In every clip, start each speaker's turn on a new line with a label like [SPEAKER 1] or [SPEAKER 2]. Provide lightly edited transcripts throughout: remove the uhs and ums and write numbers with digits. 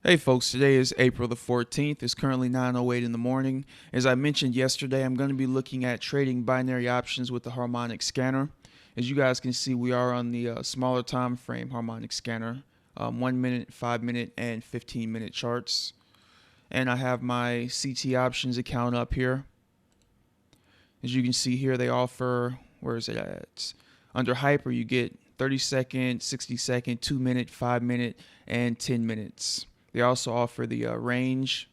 [SPEAKER 1] Hey folks, today is April the 14th. It's currently 9:08 in the morning. As I mentioned yesterday, I'm going to be looking at trading binary options with the Harmonic scanner. As you guys can see, we are on the smaller time frame Harmonic scanner, 1 minute, 5 minute, and 15-minute charts. And I have my CT options account up here. As you can see here, they offer, where is it at? Under Hyper, you get 30-second, 60-second, 2-minute, 5-minute, and 10 minutes. They also offer the range,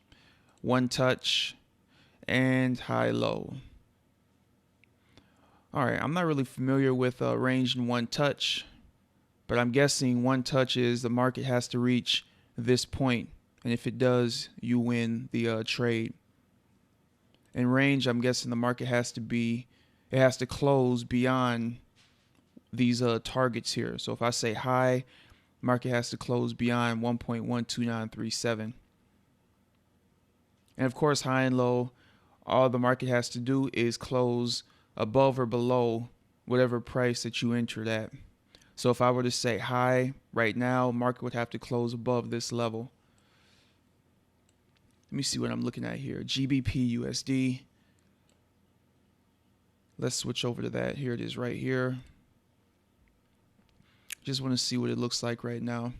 [SPEAKER 1] one touch, and high-low. Alright, I'm not really familiar with range and one touch, but I'm guessing one touch is the market has to reach this point, and if it does, you win the trade. In range, I'm guessing the market has to close beyond these targets here. So if I say high, market has to close beyond 1.12937. And of course, high and low, all the market has to do is close above or below whatever price that you entered at. So if I were to say high right now, market would have to close above this level. Let me see what I'm looking at here. GBP USD. Let's switch over to that. Here it is right here. Just want to see what it looks like right now.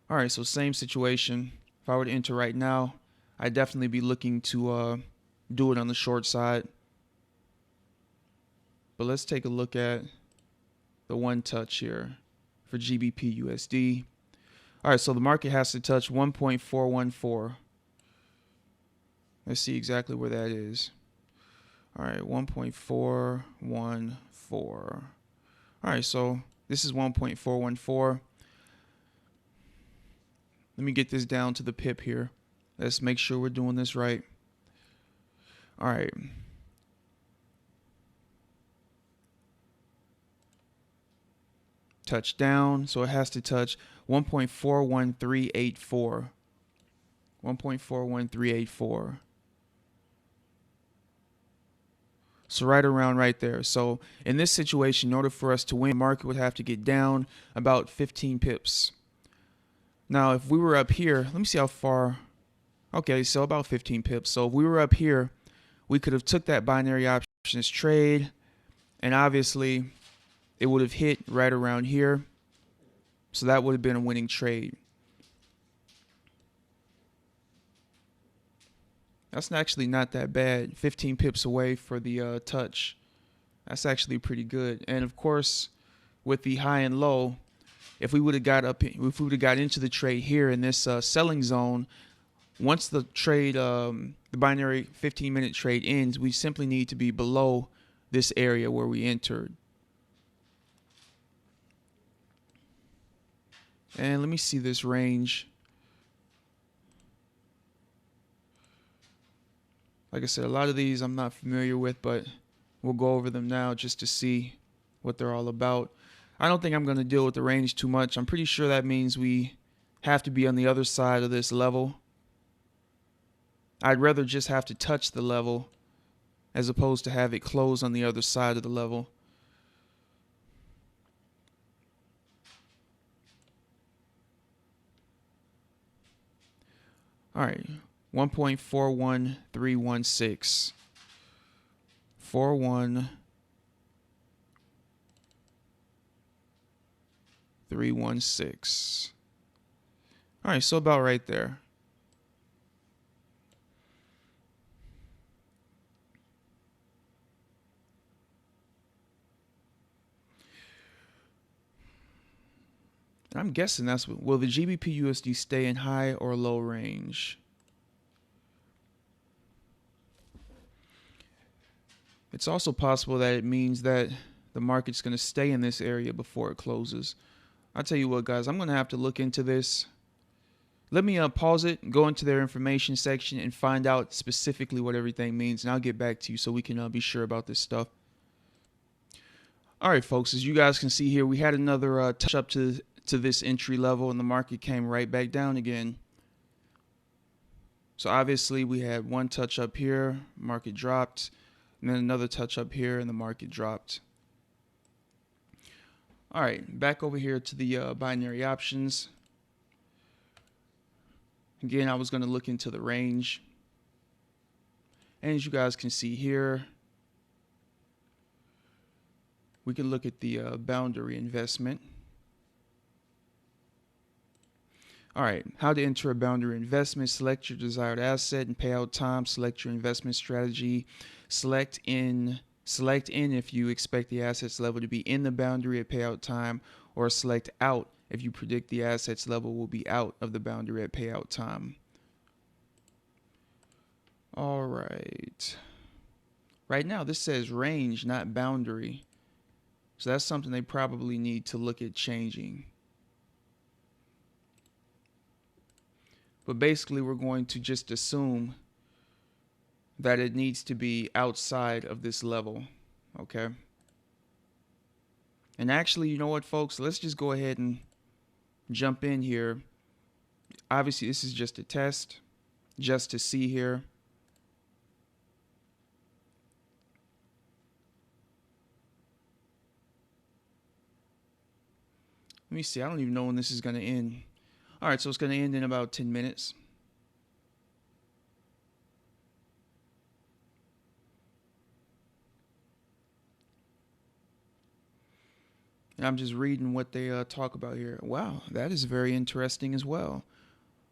[SPEAKER 1] All right, so same situation. If I were to enter right now, I'd definitely be looking to do it on the short side. But let's take a look at the one touch here for GBP USD. All right, so the market has to touch 1.414. Let's see exactly where that is. All right, 1.414. All right, so this is 1.414. Let me get this down to the pip here. Let's make sure we're doing this right. All right. Touch down, so it has to touch 1.41384. 1.41384. So right around right there. So in this situation, in order for us to win, the market would have to get down about 15 pips. Now, if we were up here, let me see how far. Okay, so about 15 pips. So if we were up here, we could have took that binary options trade, and obviously it would have hit right around here. So that would have been a winning trade. That's actually not that bad. 15 pips away for the touch. That's actually pretty good. And of course, with the high and low, if we would have got into the trade here in this selling zone, once the trade, the binary 15-minute trade ends, we simply need to be below this area where we entered. And let me see this range. Like I said, a lot of these I'm not familiar with, but we'll go over them now just to see what they're all about. I don't think I'm going to deal with the range too much. I'm pretty sure that means we have to be on the other side of this level. I'd rather just have to touch the level as opposed to have it close on the other side of the level. All right. 1.41316. 41316. All right, so about right there. I'm guessing that's what, will the GBP USD stay in high or low range? It's also possible that it means that the market's going to stay in this area before it closes. I'll tell you what, guys, I'm going to have to look into this. Let me pause it, go into their information section, and find out specifically what everything means, and I'll get back to you so we can be sure about this stuff. All right, folks, as you guys can see here, we had another touch up to this entry level, and the market came right back down again. So obviously we had one touch up here, market dropped, and then another touch up here, and the market dropped. All right, back over here to the binary options. Again, I was going to look into the range. And as you guys can see here, we can look at the boundary investment. All right, how to enter a boundary investment. Select your desired asset and payout time. Select your investment strategy. Select in if you expect the assets level to be in the boundary at payout time, or select out if you predict the assets level will be out of the boundary at payout time. All right. Right now, this says range, not boundary. So that's something they probably need to look at changing. But basically, we're going to just assume that it needs to be outside of this level, okay? And actually, you know what, folks? Let's just go ahead and jump in here. Obviously, this is just a test, just to see here. Let me see. I don't even know when this is going to end. All right, so it's going to end in about 10 minutes. And I'm just reading what they talk about here. Wow, that is very interesting as well.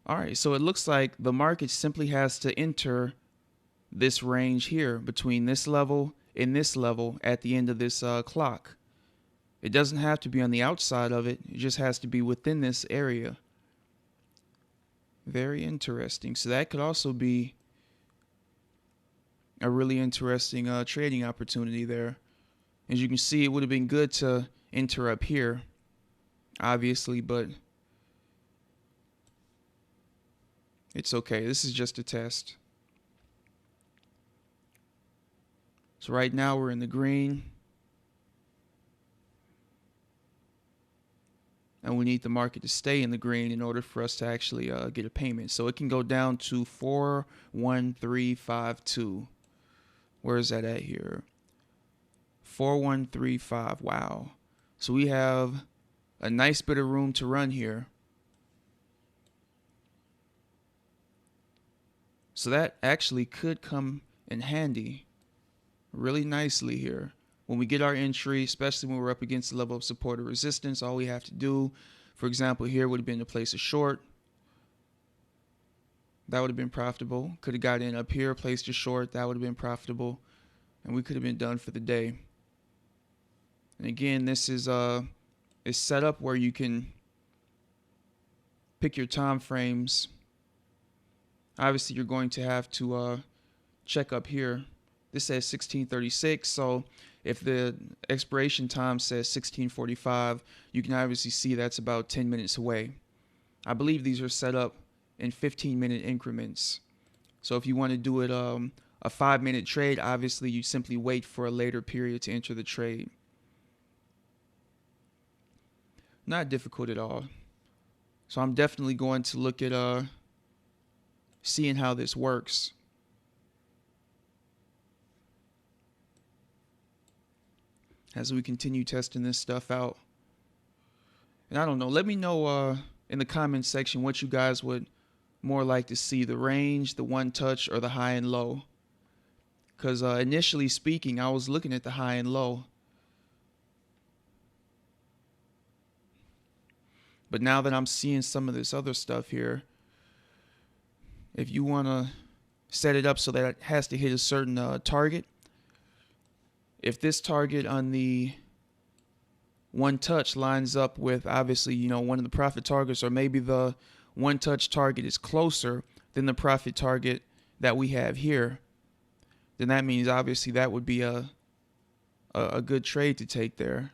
[SPEAKER 1] All right, so it looks like the market simply has to enter this range here between this level and this level at the end of this clock. It doesn't have to be on the outside of it. It just has to be within this area. Very interesting. So that could also be a really interesting trading opportunity there. As you can see, it would have been good to enter up here, obviously, but it's okay. This is just a test. So right now we're in the green. And we need the market to stay in the green in order for us to actually get a payment. So it can go down to 41352. Where is that at here? 4135. Wow. So we have a nice bit of room to run here. So that actually could come in handy really nicely here. When we get our entry, especially when we're up against the level of support or resistance, all we have to do, for example, here would have been to place a short. That would have been profitable. Could have got in up here, placed a short. That would have been profitable. And we could have been done for the day. And again, this is set up where you can pick your time frames. Obviously, you're going to have to check up here. This says 1636, so if the expiration time says 1645, you can obviously see that's about 10 minutes away. I believe these are set up in 15-minute increments. So if you want to do it a 5-minute trade, obviously you simply wait for a later period to enter the trade. Not difficult at all. So I'm definitely going to look at seeing how this works. As we continue testing this stuff out. And I don't know, let me know in the comments section what you guys would more like to see, the range, the one touch, or the high and low. Because initially speaking, I was looking at the high and low. But now that I'm seeing some of this other stuff here, if you want to set it up so that it has to hit a certain target, if this target on the one touch lines up with, obviously, you know, one of the profit targets, or maybe the one touch target is closer than the profit target that we have here, then that means obviously that would be a good trade to take there.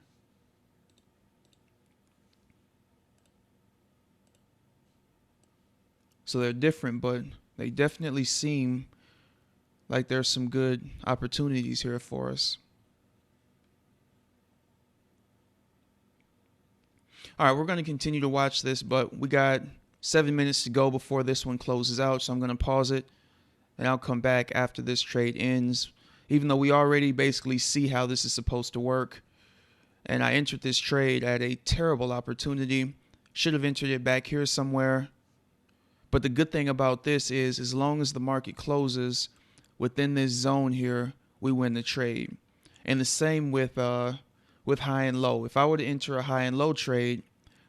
[SPEAKER 1] So they're different, but they definitely seem like there's some good opportunities here for us. All right, we're going to continue to watch this, but we got 7 minutes to go before this one closes out, so I'm going to pause it, and I'll come back after this trade ends, even though we already basically see how this is supposed to work. And I entered this trade at a terrible opportunity. Should have entered it back here somewhere, But the good thing about this is as long as the market closes within this zone here, we win the trade. And the same with high and low. If I were to enter a high and low trade,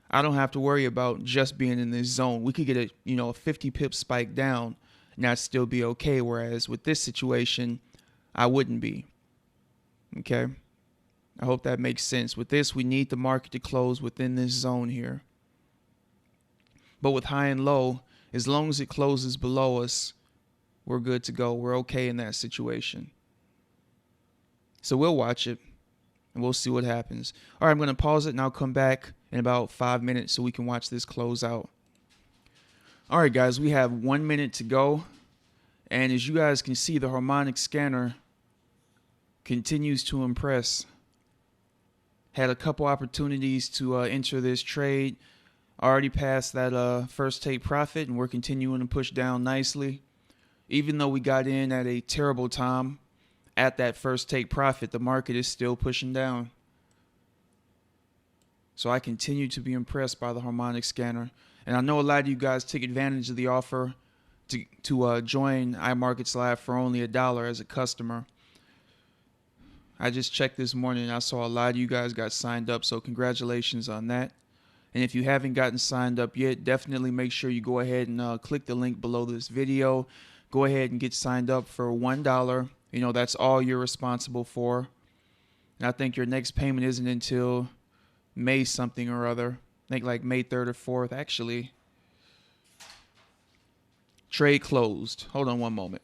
[SPEAKER 1] I don't have to worry about just being in this zone. We could get a 50 pip spike down and I'd still be okay. Whereas with this situation, I wouldn't be. Okay. I hope that makes sense. With this, we need the market to close within this zone here. But with high and low, as long as it closes below us, we're good to go. We're okay in that situation. So we'll watch it and we'll see what happens. All right, I'm going to pause it and I'll come back in about 5 minutes so we can watch this close out. All right, guys, we have 1 minute to go. And as you guys can see, the Harmonic scanner continues to impress. Had a couple opportunities to enter this trade. Already passed that first take profit, and we're continuing to push down nicely. Even though we got in at a terrible time at that first take profit, the market is still pushing down. So I continue to be impressed by the Harmonic scanner. And I know a lot of you guys took advantage of the offer to join iMarkets Live for only $1 as a customer. I just checked this morning and I saw a lot of you guys got signed up, so congratulations on that. And if you haven't gotten signed up yet, definitely make sure you go ahead and click the link below this video. Go ahead and get signed up for $1. That's all you're responsible for. And I think your next payment isn't until May something or other. I think like May 3rd or 4th, actually. Trade closed. Hold on one moment.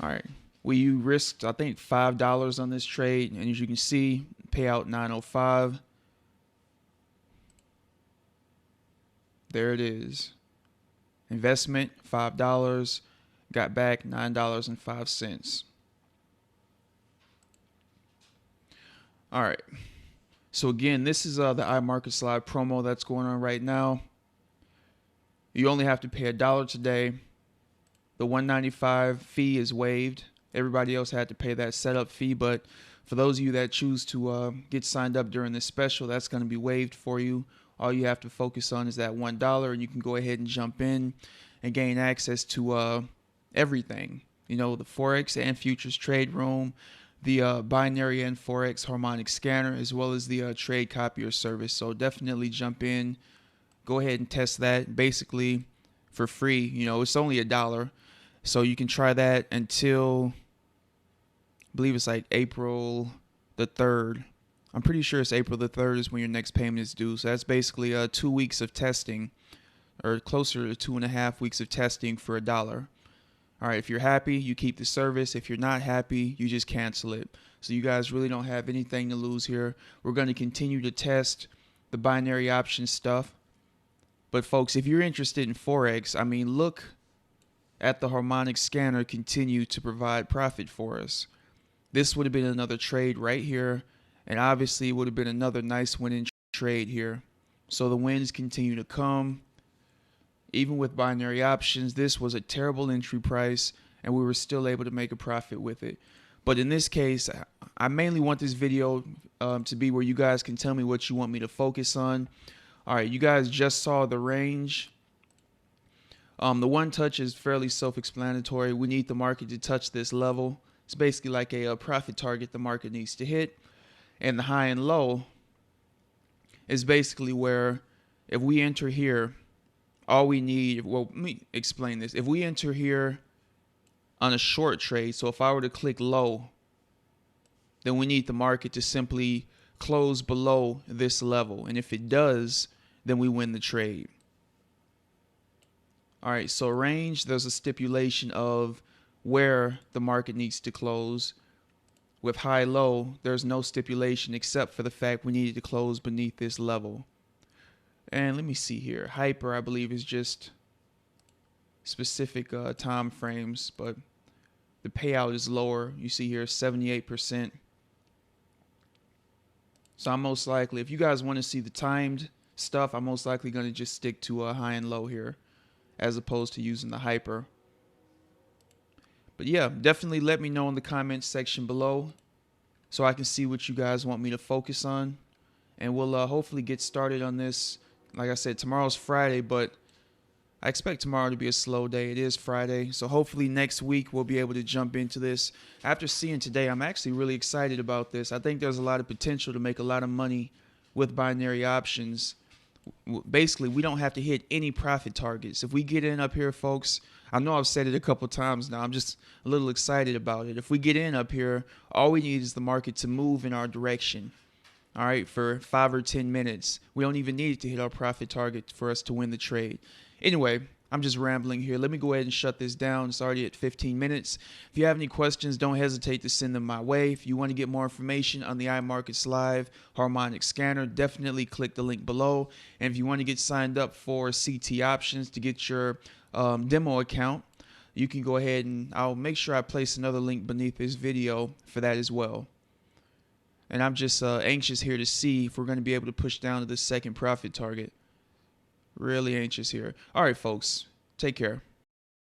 [SPEAKER 1] All right. You risked, I think, $5 on this trade. And as you can see, payout $9.05. There it is. Investment, $5. Got back $9.05. All right. So again, this is the iMarkets Live promo that's going on right now. You only have to pay $1 today. The $1.95 fee is waived. Everybody else had to pay that setup fee, but for those of you that choose to get signed up during this special, that's going to be waived for you. All you have to focus on is that $1, and you can go ahead and jump in and gain access to everything. The Forex and Futures Trade Room, the binary and Forex Harmonic scanner, as well as the trade copier service. So definitely jump in. Go ahead and test that basically for free. It's only $1. So you can try that until, I believe it's like April the 3rd. I'm pretty sure it's April the 3rd is when your next payment is due. So that's basically 2 weeks of testing, or closer to 2.5 weeks of testing for $1. All right, if you're happy, you keep the service. If you're not happy, you just cancel it. So you guys really don't have anything to lose here. We're going to continue to test the binary option stuff. But folks, if you're interested in Forex, look at the Harmonic scanner continue to provide profit for us. This would have been another trade right here, and obviously it would have been another nice winning trade here. So the wins continue to come. Even with binary options, this was a terrible entry price, and we were still able to make a profit with it. But in this case, I mainly want this video to be where you guys can tell me what you want me to focus on. All right, you guys just saw the range. The one touch is fairly self-explanatory. We need the market to touch this level. It's basically like a profit target the market needs to hit. And the high and low is basically where if we enter here, all we need, well, let me explain this. If we enter here on a short trade, so if I were to click low, then we need the market to simply close below this level. And if it does, then we win the trade. All right, so range, there's a stipulation of where the market needs to close. With high-low, there's no stipulation except for the fact we needed to close beneath this level. And let me see here. Hyper, I believe, is just specific time frames, but the payout is lower. You see here 78%. So I'm most likely, if you guys want to see the timed stuff, I'm most likely going to just stick to a high and low here as opposed to using the hyper. But yeah, definitely let me know in the comments section below so I can see what you guys want me to focus on. And we'll hopefully get started on this. Like I said, tomorrow's Friday, but I expect tomorrow to be a slow day. It is Friday, so hopefully next week we'll be able to jump into this. After seeing today, I'm actually really excited about this. I think there's a lot of potential to make a lot of money with binary options. Basically, we don't have to hit any profit targets. If we get in up here, folks, I know I've said it a couple times now. I'm just a little excited about it. If we get in up here, all we need is the market to move in our direction. All right, for 5 or 10 minutes. We don't even need to hit our profit target for us to win the trade. Anyway, I'm just rambling here. Let me go ahead and shut this down. It's already at 15 minutes. If you have any questions, don't hesitate to send them my way. If you want to get more information on the iMarkets Live Harmonic scanner, definitely click the link below. And if you want to get signed up for CT options to get your demo account, you can go ahead and I'll make sure I place another link beneath this video for that as well. And I'm just anxious here to see if we're going to be able to push down to the second profit target. Really anxious here. All right, folks. Take care.